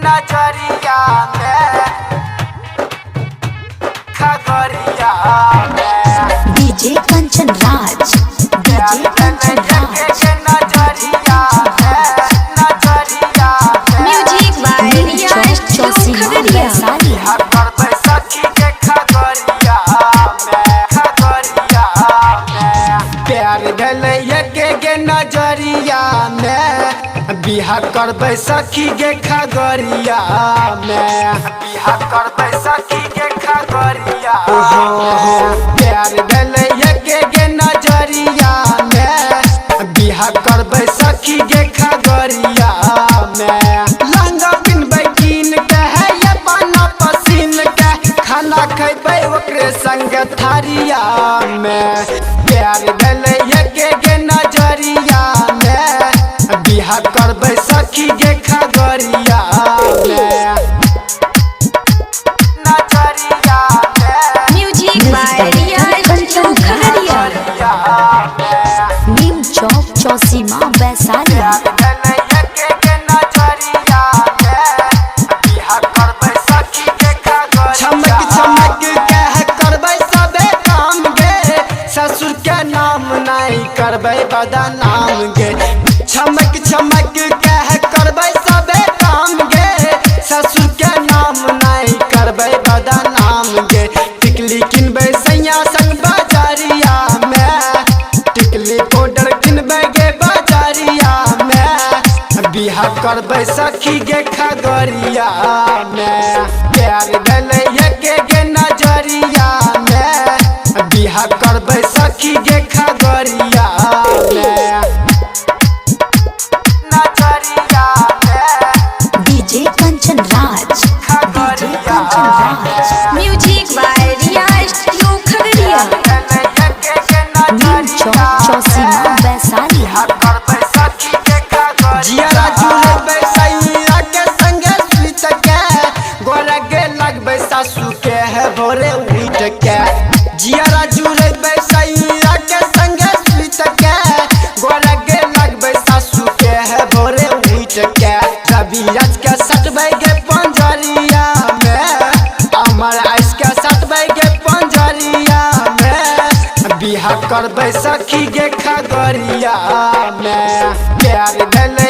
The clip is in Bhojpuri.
नजरिया में खगड़िया में डीजे कंचन राज डीजे कंचन राज नजरिया म्यूजिक बाय रियाज चौसी वैशाली कर बैसाखी के खगड़िया में प्यार भले के नजरिया में बिहार कर बैसाखी के खगड़िया में बिहार कर बैसाखी के खगड़िया प्यार भले के नजरिया में बिहार कर बैसाखी के खगड़िया में लहंगा पिन्हबै कीन के है ये पाना पसीन के खाना खेबै ओकरे संग थारिया में प्यार भले के नजरिया में बिहार कर बैसाखी के खगड़िया में नजरिया में म्यूजिक बाय रियाज चौखड़िया नीम चौक चौसीमा वैशाली चमक चमक के करबै सबे काम गे ससुर के नाम नहीं करबै बदनाम गे चमक चमक के करबै सबे काम गे ससुर के नाम नहीं करबै बदनाम गे टिकली किनबै सैया संग बाजारिया में टिकली पाउडर किनबै गे बाजारिया में बिहार करबै सखी गे खगड़िया में प्यार भले के नजरिया में बिहार करबै सखी गे खगड़िया में नजरिया में DJ Kanchan Raj DJ Kanchan Raj music by Riyaz Chaukhariya नीम चौक चौसीमा वैशाली जियारा जुड़बै सैया के संगे सुत के गोरा गे लगबै सासू के है भोरे उठ के जियारा जुड़बै सैया के संगे सुत के गोरा गे लगबै सासू के है भोरे उठ के कभी आज के सटबै गे पंजरिया में अमर आइस के सटबै गे पंजरिया में बिहार करबै सखी गे खगड़िया में प्यार भले